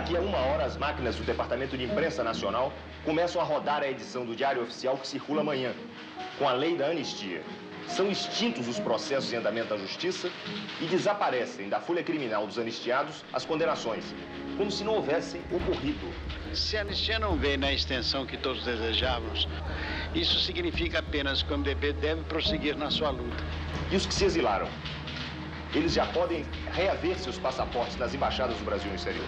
Daqui a 1 hora, as máquinas do Departamento de Imprensa Nacional começam a rodar a edição do Diário Oficial que circula amanhã, com a lei da anistia. São extintos os processos em andamento da Justiça e desaparecem da folha criminal dos anistiados as condenações, como se não houvessem ocorrido. Se a anistia não vem na extensão que todos desejávamos, isso significa apenas que o MDB deve prosseguir na sua luta. E os que se exilaram? Eles já podem reaver seus passaportes nas embaixadas do Brasil no exterior.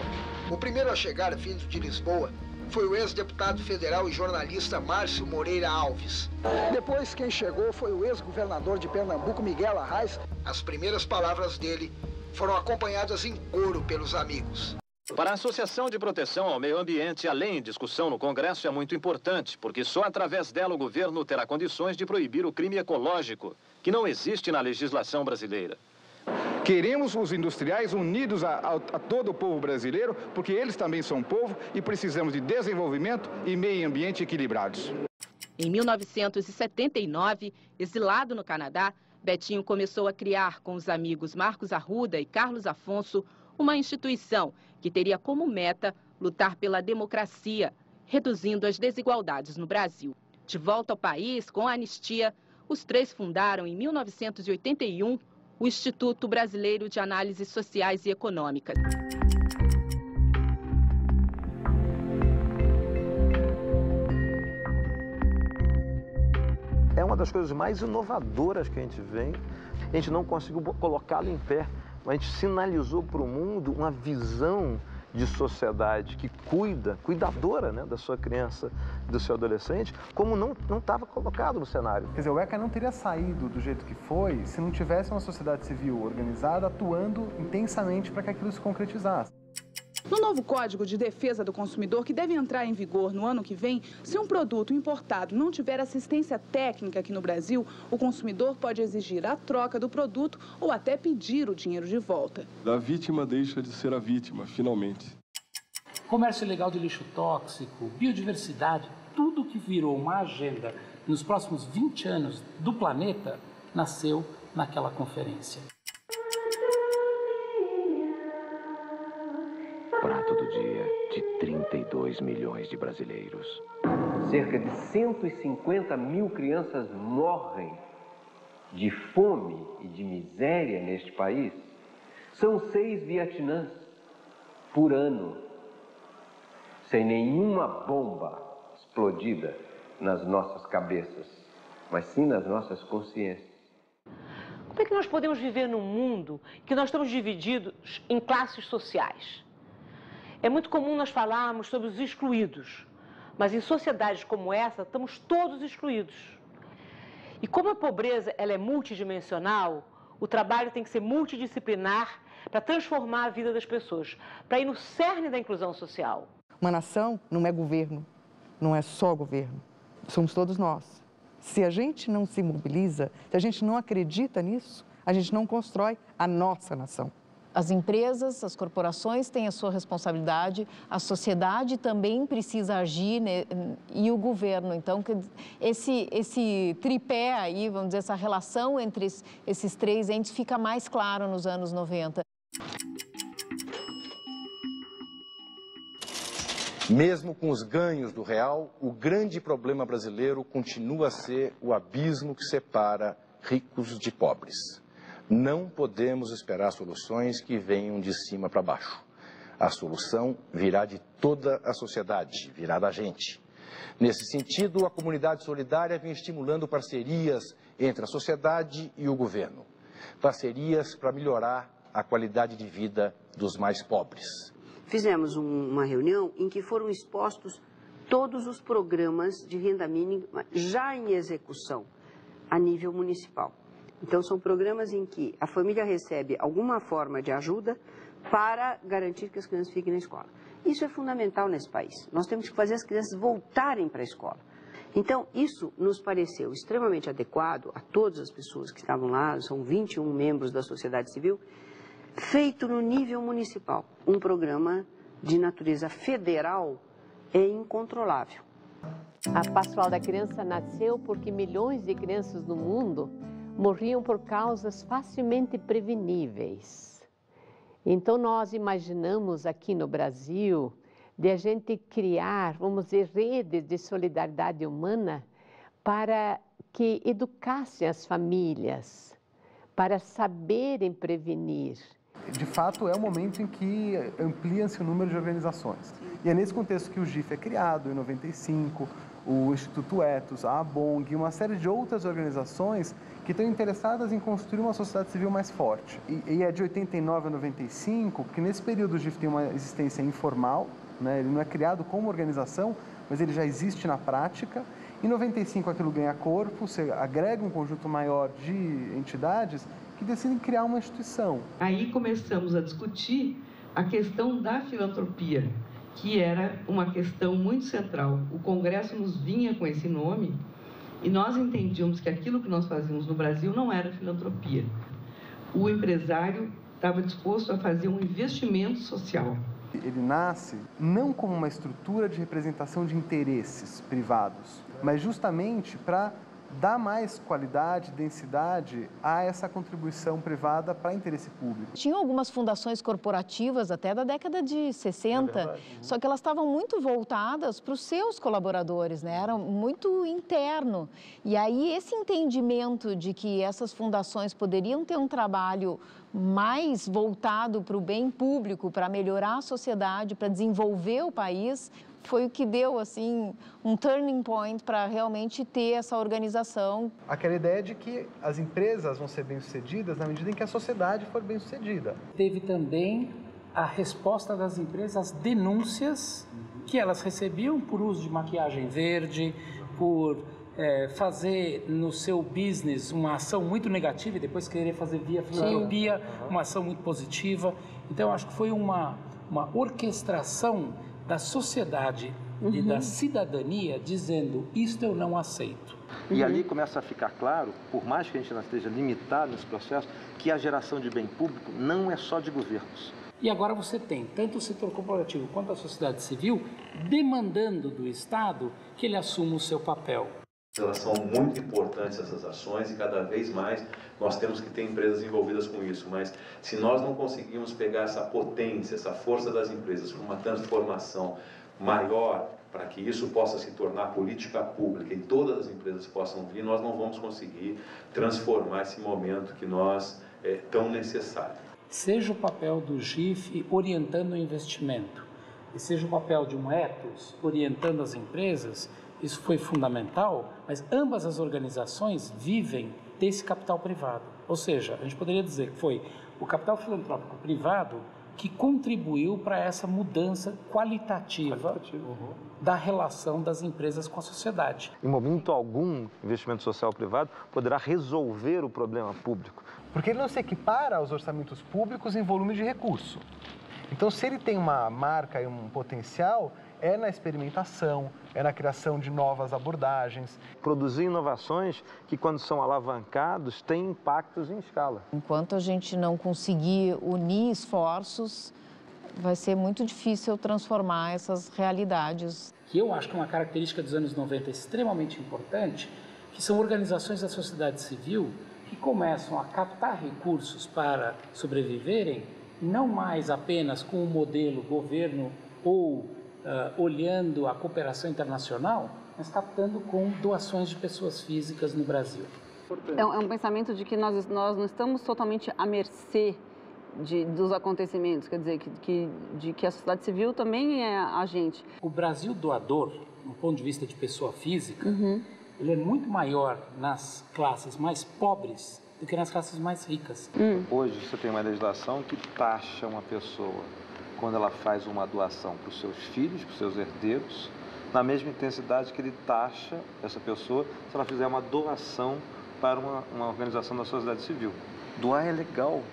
O primeiro a chegar vindo de Lisboa foi o ex-deputado federal e jornalista Márcio Moreira Alves. Depois, quem chegou foi o ex-governador de Pernambuco, Miguel Arraes. As primeiras palavras dele foram acompanhadas em coro pelos amigos. Para a Associação de Proteção ao Meio Ambiente, a lei em discussão no Congresso é muito importante, porque só através dela o governo terá condições de proibir o crime ecológico, que não existe na legislação brasileira. Queremos os industriais unidos a todo o povo brasileiro, porque eles também são povo e precisamos de desenvolvimento e meio ambiente equilibrados. Em 1979, exilado no Canadá, Betinho começou a criar com os amigos Marcos Arruda e Carlos Afonso uma instituição que teria como meta lutar pela democracia, reduzindo as desigualdades no Brasil. De volta ao país, com a anistia, os três fundaram em 1981 o Instituto Brasileiro de Análises Sociais e Econômicas. É uma das coisas mais inovadoras que a gente vê. A gente não conseguiu colocá-lo em pé, mas a gente sinalizou para o mundo uma visão de sociedade que cuidadora, né, da sua criança, do seu adolescente, como não estava colocado no cenário. Quer dizer, o ECA não teria saído do jeito que foi se não tivesse uma sociedade civil organizada atuando intensamente para que aquilo se concretizasse. No novo Código de Defesa do Consumidor, que deve entrar em vigor no ano que vem, se um produto importado não tiver assistência técnica aqui no Brasil, o consumidor pode exigir a troca do produto ou até pedir o dinheiro de volta. A vítima deixa de ser a vítima, finalmente. Comércio ilegal de lixo tóxico, biodiversidade, tudo que virou uma agenda nos próximos 20 anos do planeta, nasceu naquela conferência. Prato do dia de 32 milhões de brasileiros. Cerca de 150 mil crianças morrem de fome e de miséria neste país. São 6 Vietnãs por ano, sem nenhuma bomba explodida nas nossas cabeças, mas sim nas nossas consciências. Como é que nós podemos viver num mundo que nós estamos divididos em classes sociais? É muito comum nós falarmos sobre os excluídos, mas em sociedades como essa estamos todos excluídos. E como a pobreza ela é multidimensional, o trabalho tem que ser multidisciplinar para transformar a vida das pessoas, para ir no cerne da inclusão social. Uma nação não é governo, não é só governo, somos todos nós. Se a gente não se mobiliza, se a gente não acredita nisso, a gente não constrói a nossa nação. As empresas, as corporações têm a sua responsabilidade, a sociedade também precisa agir, né, e o governo. Então, esse tripé aí, vamos dizer, essa relação entre esses três entes fica mais claro nos anos 90. Mesmo com os ganhos do real, o grande problema brasileiro continua a ser o abismo que separa ricos de pobres. Não podemos esperar soluções que venham de cima para baixo. A solução virá de toda a sociedade, virá da gente. Nesse sentido, a comunidade solidária vem estimulando parcerias entre a sociedade e o governo. Parcerias para melhorar a qualidade de vida dos mais pobres. Fizemos uma reunião em que foram expostos todos os programas de renda mínima já em execução a nível municipal. Então, são programas em que a família recebe alguma forma de ajuda para garantir que as crianças fiquem na escola. Isso é fundamental nesse país. Nós temos que fazer as crianças voltarem para a escola. Então, isso nos pareceu extremamente adequado a todas as pessoas que estavam lá, são 21 membros da sociedade civil, feito no nível municipal. Um programa de natureza federal é incontrolável. A Pastoral da Criança nasceu porque milhões de crianças no mundo morriam por causas facilmente preveníveis. Então, nós imaginamos aqui no Brasil de a gente criar, vamos dizer, redes de solidariedade humana para que educassem as famílias, para saberem prevenir. De fato, é o momento em que amplia-se o número de organizações. E é nesse contexto que o GIF é criado, em 95, o Instituto Ethos, a ABONG e uma série de outras organizações que estão interessadas em construir uma sociedade civil mais forte. E é de 89 a 95 que nesse período o GIF tem uma existência informal, né? Ele não é criado como organização, mas ele já existe na prática. Em 95 aquilo ganha corpo, você agrega um conjunto maior de entidades que decidem criar uma instituição. Aí começamos a discutir a questão da filantropia, que era uma questão muito central. O Congresso nos vinha com esse nome e nós entendíamos que aquilo que nós fazíamos no Brasil não era filantropia. O empresário estava disposto a fazer um investimento social. Ele nasce não como uma estrutura de representação de interesses privados, mas justamente para dar mais qualidade, densidade a essa contribuição privada para interesse público. Tinha algumas fundações corporativas até da década de 60, só que elas estavam muito voltadas para os seus colaboradores, né? Era muito interno. E aí esse entendimento de que essas fundações poderiam ter um trabalho mais voltado para o bem público, para melhorar a sociedade, para desenvolver o país, foi o que deu, assim, um turning point para realmente ter essa organização. Aquela ideia de que as empresas vão ser bem-sucedidas na medida em que a sociedade for bem-sucedida. Teve também a resposta das empresas às denúncias que elas recebiam por uso de maquiagem verde, por fazer no seu business uma ação muito negativa e depois querer fazer via filantropia uma ação muito positiva. Então, acho que foi uma orquestração da sociedade e da cidadania dizendo, isto eu não aceito. E ali começa a ficar claro, por mais que a gente não esteja limitado nesse processo, que a geração de bem público não é só de governos. E agora você tem tanto o setor corporativo quanto a sociedade civil demandando do Estado que ele assuma o seu papel. Elas são muito importantes, essas ações, e cada vez mais nós temos que ter empresas envolvidas com isso. Mas se nós não conseguirmos pegar essa potência, essa força das empresas para uma transformação maior, para que isso possa se tornar política pública e todas as empresas possam vir, nós não vamos conseguir transformar esse momento que nós é tão necessário. Seja o papel do GIF orientando o investimento, e seja o papel de um Ethos orientando as empresas, isso foi fundamental, mas ambas as organizações vivem desse capital privado. Ou seja, a gente poderia dizer que foi o capital filantrópico privado que contribuiu para essa mudança qualitativa da relação das empresas com a sociedade. Em momento algum, investimento social privado poderá resolver o problema público. Porque ele não se equipara aos orçamentos públicos em volume de recurso. Então, se ele tem uma marca e um potencial, é na experimentação, é na criação de novas abordagens. Produzir inovações que, quando são alavancados, têm impactos em escala. Enquanto a gente não conseguir unir esforços, vai ser muito difícil transformar essas realidades. Que eu acho que é uma característica dos anos 90 extremamente importante, que são organizações da sociedade civil que começam a captar recursos para sobreviverem, não mais apenas com o modelo governo ou olhando a cooperação internacional, mas captando com doações de pessoas físicas no Brasil. É um pensamento de que nós não estamos totalmente à mercê dos acontecimentos, quer dizer, de que a sociedade civil também é agente. O Brasil doador, do ponto de vista de pessoa física, ele é muito maior nas classes mais pobres do que nas classes mais ricas. Hoje você tem uma legislação que taxa uma pessoa quando ela faz uma doação para os seus filhos, para os seus herdeiros, na mesma intensidade que ele taxa essa pessoa se ela fizer uma doação para uma organização da sociedade civil. Doar é legal.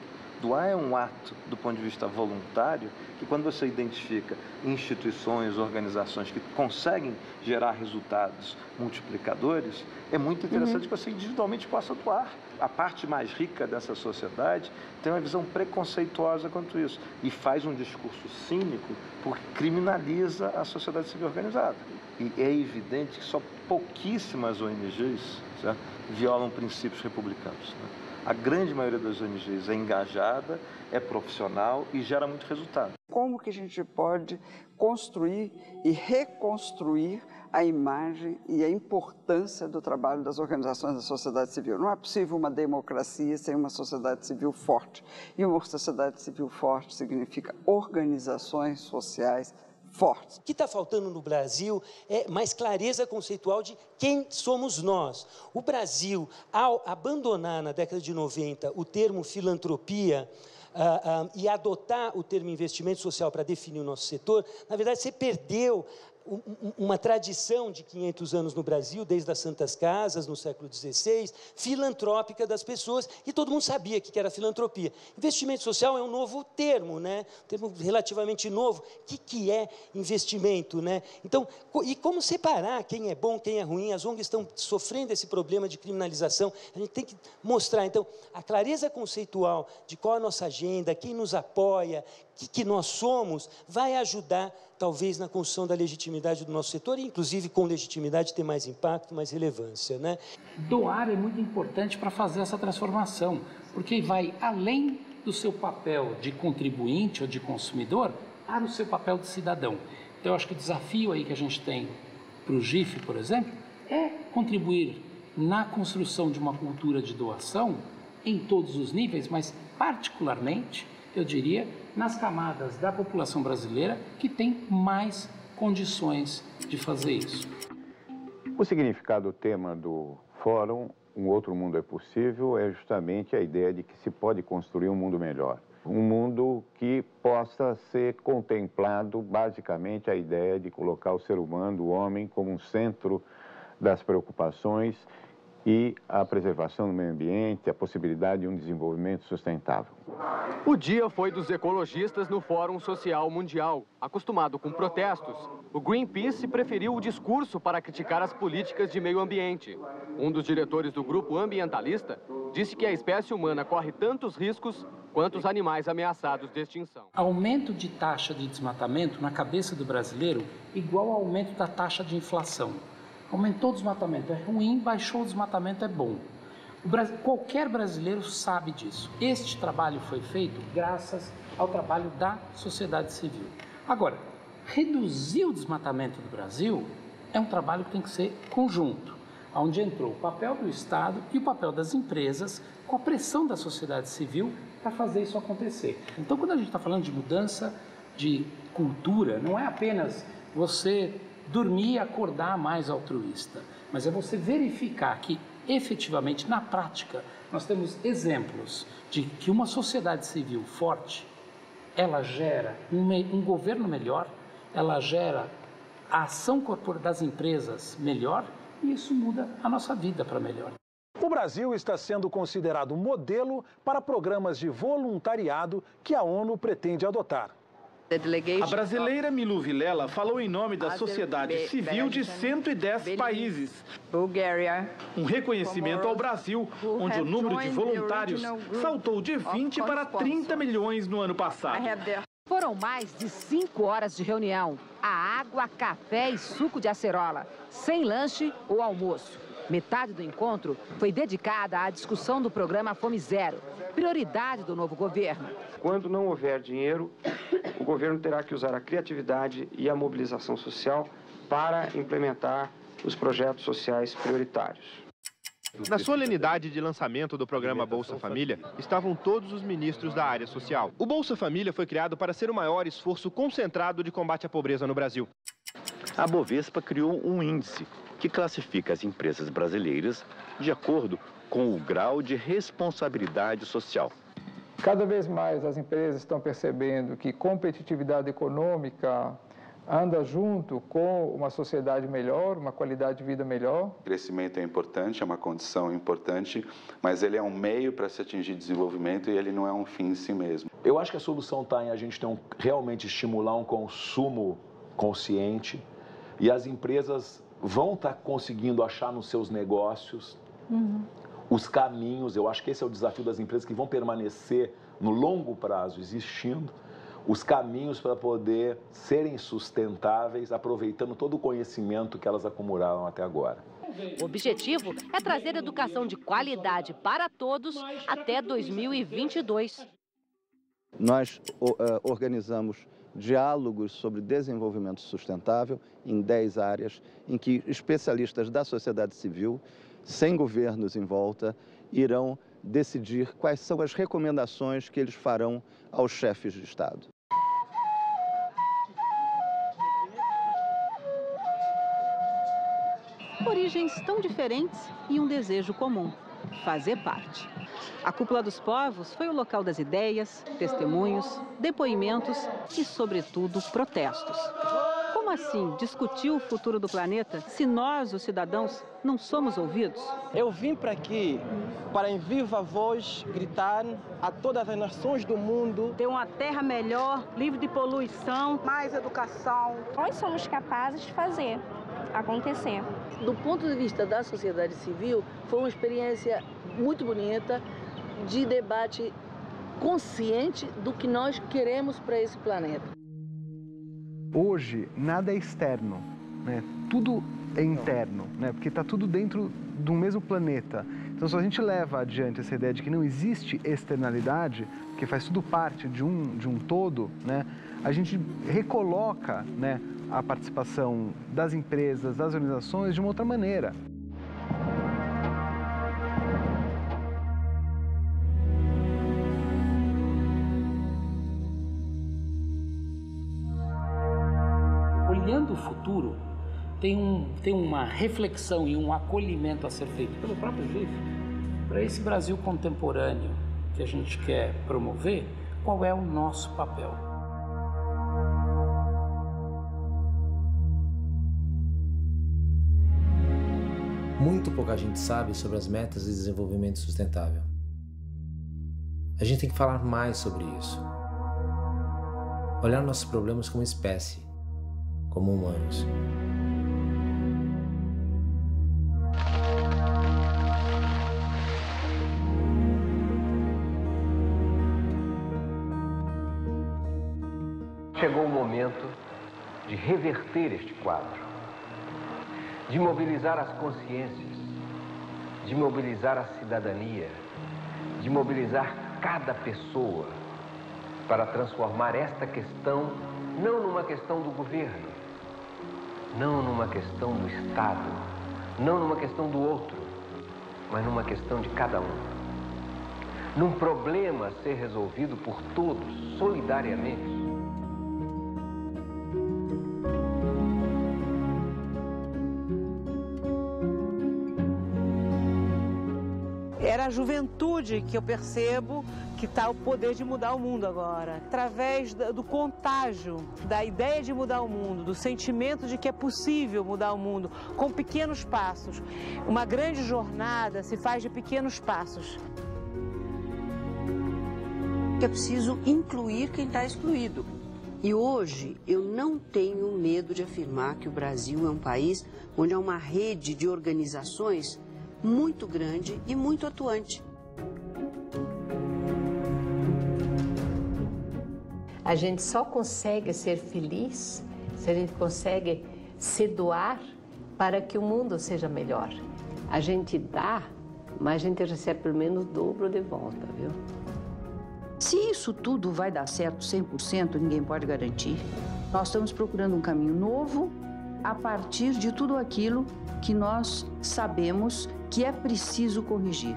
Doar é um ato, do ponto de vista voluntário, que quando você identifica instituições, organizações que conseguem gerar resultados multiplicadores, é muito interessante que você individualmente possa doar. A parte mais rica dessa sociedade tem uma visão preconceituosa quanto isso e faz um discurso cínico porque criminaliza a sociedade civil organizada. E é evidente que só pouquíssimas ONGs, certo, violam princípios republicanos, né? A grande maioria das ONGs é engajada, é profissional e gera muito resultado. Como que a gente pode construir e reconstruir a imagem e a importância do trabalho das organizações da sociedade civil? Não é possível uma democracia sem uma sociedade civil forte. E uma sociedade civil forte significa organizações sociais fortes. O que está faltando no Brasil é mais clareza conceitual de quem somos nós. O Brasil, ao abandonar na década de 90 o termo filantropia e adotar o termo investimento social para definir o nosso setor, na verdade você perdeu uma tradição de 500 anos no Brasil, desde as Santas Casas, no século XVI, filantrópica das pessoas, e todo mundo sabia o que era filantropia. Investimento social é um novo termo, né? Um termo relativamente novo. O que é investimento, né? Então, e como separar quem é bom, quem é ruim? As ONGs estão sofrendo esse problema de criminalização. A gente tem que mostrar, então, a clareza conceitual de qual é a nossa agenda, quem nos apoia, o que nós somos, vai ajudar, talvez, na construção da legitimidade do nosso setor, e, inclusive, com legitimidade, ter mais impacto, mais relevância, né? Doar é muito importante para fazer essa transformação, porque vai além do seu papel de contribuinte ou de consumidor para o seu papel de cidadão. Então, eu acho que o desafio aí que a gente tem para o GIF, por exemplo, é contribuir na construção de uma cultura de doação em todos os níveis, mas particularmente, eu diria, nas camadas da população brasileira que tem mais condições de fazer isso. O significado do tema do fórum, Um Outro Mundo é Possível, é justamente a ideia de que se pode construir um mundo melhor. Um mundo que possa ser contemplado, basicamente, a ideia de colocar o ser humano, o homem, como um centro das preocupações e a preservação do meio ambiente, a possibilidade de um desenvolvimento sustentável. O dia foi dos ecologistas no Fórum Social Mundial. Acostumado com protestos, o Greenpeace preferiu o discurso para criticar as políticas de meio ambiente. Um dos diretores do grupo ambientalista disse que a espécie humana corre tantos riscos quanto os animais ameaçados de extinção. Aumento de taxa de desmatamento na cabeça do brasileiro igual ao aumento da taxa de inflação. Aumentou o desmatamento é ruim, baixou o desmatamento é bom. Qualquer brasileiro sabe disso. Este trabalho foi feito graças ao trabalho da sociedade civil. Agora, reduzir o desmatamento do Brasil é um trabalho que tem que ser conjunto, onde entrou o papel do Estado e o papel das empresas com a pressão da sociedade civil para fazer isso acontecer. Então, quando a gente está falando de mudança de cultura, não é apenas você dormir e acordar mais altruísta, mas é você verificar que, efetivamente, na prática, nós temos exemplos de que uma sociedade civil forte, ela gera um governo melhor, ela gera a ação das empresas melhor, e isso muda a nossa vida para melhor. O Brasil está sendo considerado modelo para programas de voluntariado que a ONU pretende adotar. A brasileira Milu Vilela falou em nome da sociedade civil de 110 países. Um reconhecimento ao Brasil, onde o número de voluntários saltou de 20 para 30 milhões no ano passado. Foram mais de 5 horas de reunião. A água, café e suco de acerola, sem lanche ou almoço. Metade do encontro foi dedicada à discussão do programa Fome Zero, prioridade do novo governo. Quando não houver dinheiro, o governo terá que usar a criatividade e a mobilização social para implementar os projetos sociais prioritários. Na solenidade de lançamento do programa Bolsa Família, estavam todos os ministros da área social. O Bolsa Família foi criado para ser o maior esforço concentrado de combate à pobreza no Brasil. A Bovespa criou um índice que classifica as empresas brasileiras de acordo com o grau de responsabilidade social. Cada vez mais as empresas estão percebendo que competitividade econômica anda junto com uma sociedade melhor, uma qualidade de vida melhor. O crescimento é importante, é uma condição importante, mas ele é um meio para se atingir desenvolvimento e ele não é um fim em si mesmo. Eu acho que a solução está em a gente realmente estimular um consumo consciente e as empresas vão estar conseguindo achar nos seus negócios os caminhos. Eu acho que esse é o desafio das empresas que vão permanecer no longo prazo existindo, os caminhos para poder serem sustentáveis, aproveitando todo o conhecimento que elas acumularam até agora. O objetivo é trazer educação de qualidade para todos até 2022. Nós organizamos diálogos sobre desenvolvimento sustentável em 10 áreas, em que especialistas da sociedade civil, sem governos em volta, irão decidir quais são as recomendações que eles farão aos chefes de Estado. Origens tão diferentes e um desejo comum: fazer parte. A Cúpula dos Povos foi o local das ideias, testemunhos, depoimentos e, sobretudo, protestos. Como assim discutir o futuro do planeta se nós, os cidadãos, não somos ouvidos? Eu vim para aqui para, em viva voz, gritar a todas as nações do mundo: ter uma terra melhor, livre de poluição, mais educação. Nós somos capazes de fazer acontecer. Do ponto de vista da sociedade civil, foi uma experiência muito bonita, de debate consciente do que nós queremos para esse planeta. Hoje, nada é externo, né? Tudo é interno, né? Porque está tudo dentro do mesmo planeta. Então, se a gente leva adiante essa ideia de que não existe externalidade, que faz tudo parte de um todo, né? A gente recoloca, né, a participação das empresas, das organizações de uma outra maneira. Olhando o futuro, tem uma reflexão e um acolhimento a ser feito pelo próprio GIF para esse Brasil contemporâneo que a gente quer promover. Qual é o nosso papel? Muito pouca gente sabe sobre as metas de desenvolvimento sustentável. A gente tem que falar mais sobre isso. Olhar nossos problemas como espécie, como humanos. Chegou o momento de reverter este quadro, de mobilizar as consciências, de mobilizar a cidadania, de mobilizar cada pessoa para transformar esta questão não numa questão do governo, não numa questão do Estado, não numa questão do outro, mas numa questão de cada um. Num problema a ser resolvido por todos, solidariamente. Era a juventude que eu percebo que está o poder de mudar o mundo agora. Através do contágio, da ideia de mudar o mundo, do sentimento de que é possível mudar o mundo, com pequenos passos. Uma grande jornada se faz de pequenos passos. É preciso incluir quem está excluído. E hoje eu não tenho medo de afirmar que o Brasil é um país onde há uma rede de organizações muito grande e muito atuante. A gente só consegue ser feliz se a gente consegue se doar para que o mundo seja melhor. A gente dá, mas a gente recebe pelo menos o dobro de volta, viu? Se isso tudo vai dar certo 100%, ninguém pode garantir. Nós estamos procurando um caminho novo a partir de tudo aquilo que nós sabemos que é preciso corrigir.